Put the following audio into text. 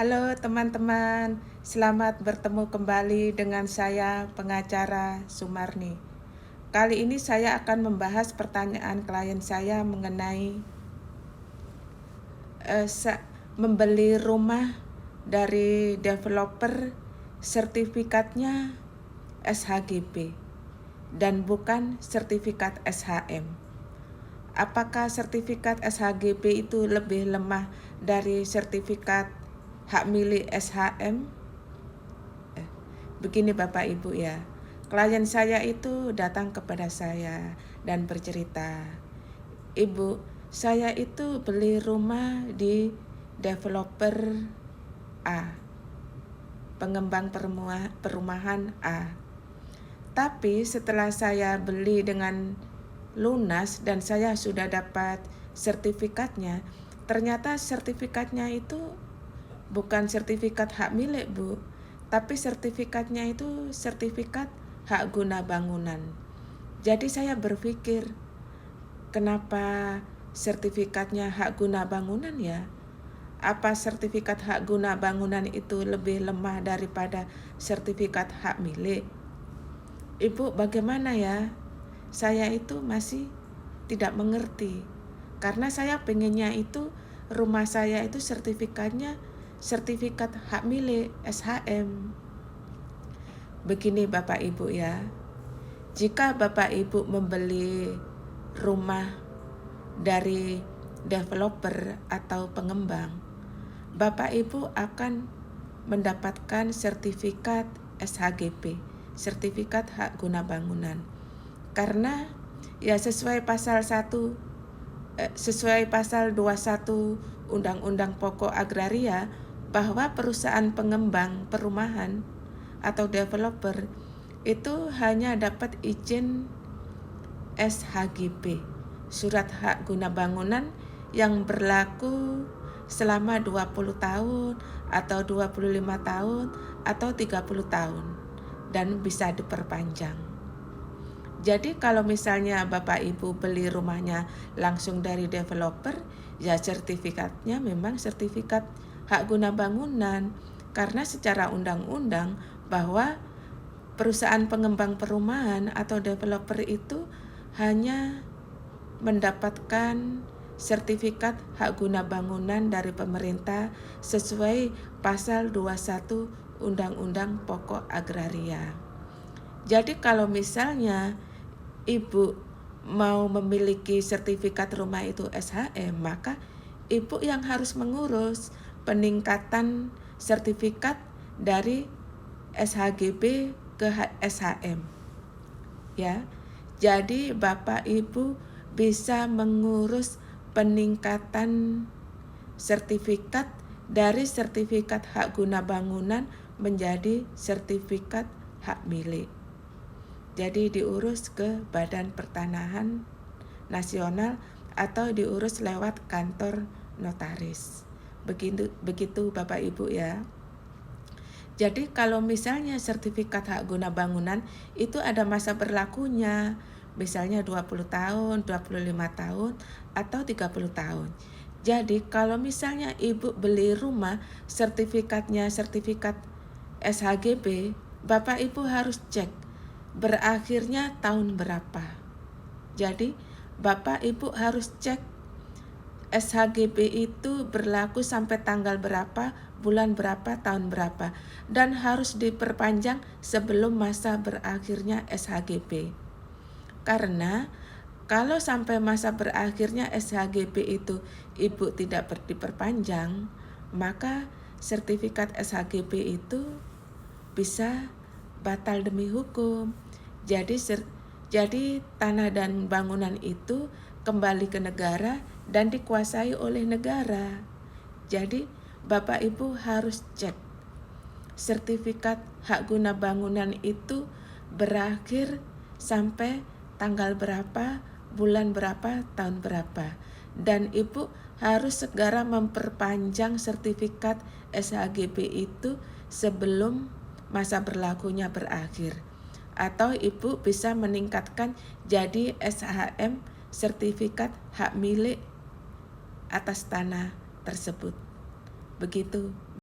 Halo teman-teman, selamat bertemu kembali dengan saya pengacara Sumarni. Kali ini saya akan membahas pertanyaan klien saya mengenai membeli rumah dari developer sertifikatnya SHGP dan bukan sertifikat SHM. Apakah sertifikat SHGP itu lebih lemah dari sertifikat hak milik SHM? Begini Bapak Ibu ya, klien saya itu datang kepada saya dan bercerita, "Ibu, saya itu beli rumah di developer A, pengembang perumahan A. Tapi setelah saya beli dengan lunas dan saya sudah dapat sertifikatnya, ternyata sertifikatnya itu bukan sertifikat hak milik, Bu, tapi sertifikatnya itu sertifikat hak guna bangunan. Jadi saya berpikir, kenapa sertifikatnya hak guna bangunan ya? Apa sertifikat hak guna bangunan itu lebih lemah daripada sertifikat hak milik? Ibu, bagaimana ya? Saya itu masih tidak mengerti. Karena saya pengennya itu rumah saya itu sertifikatnya sertifikat hak milik SHM. Begini Bapak Ibu ya, jika Bapak Ibu membeli rumah dari developer atau pengembang, Bapak Ibu akan mendapatkan sertifikat SHGP, sertifikat hak guna bangunan. Karena ya sesuai pasal 21 Undang-Undang Pokok Agraria bahwa perusahaan pengembang perumahan atau developer itu hanya dapat izin SHGP, surat hak guna bangunan yang berlaku selama 20 tahun atau 25 tahun atau 30 tahun dan bisa diperpanjang. Jadi kalau misalnya Bapak Ibu beli rumahnya langsung dari developer, ya sertifikatnya memang sertifikat hak guna bangunan. Karena secara undang-undang bahwa perusahaan pengembang perumahan atau developer itu hanya mendapatkan sertifikat hak guna bangunan dari pemerintah sesuai pasal 21 Undang-Undang Pokok Agraria. Jadi kalau misalnya Ibu mau memiliki sertifikat rumah itu SHM, maka Ibu yang harus mengurus peningkatan sertifikat dari SHGB ke SHM. Ya. Jadi Bapak Ibu bisa mengurus peningkatan sertifikat dari sertifikat hak guna bangunan menjadi sertifikat hak milik. Jadi diurus ke Badan Pertanahan Nasional atau diurus lewat kantor notaris. Begitu Bapak Ibu ya. Jadi kalau misalnya sertifikat hak guna bangunan itu ada masa berlakunya, misalnya 20 tahun, 25 tahun, atau 30 tahun. Jadi kalau misalnya Ibu beli rumah sertifikatnya sertifikat SHGB, Bapak Ibu harus cek berakhirnya tahun berapa. Jadi Bapak Ibu harus cek SHGB itu berlaku sampai tanggal berapa, bulan berapa, tahun berapa, dan harus diperpanjang sebelum masa berakhirnya SHGB. Karena kalau sampai masa berakhirnya SHGB itu Ibu tidak diperpanjang, maka sertifikat SHGB itu bisa batal demi hukum. Jadi tanah dan bangunan itu kembali ke negara dan dikuasai oleh negara. Jadi Bapak Ibu harus cek sertifikat hak guna bangunan itu berakhir sampai tanggal berapa, bulan berapa, tahun berapa. Dan Ibu harus segera memperpanjang sertifikat SHGB itu sebelum masa berlakunya berakhir. Atau Ibu bisa meningkatkan jadi SHM, sertifikat hak milik atas tanah tersebut. Begitu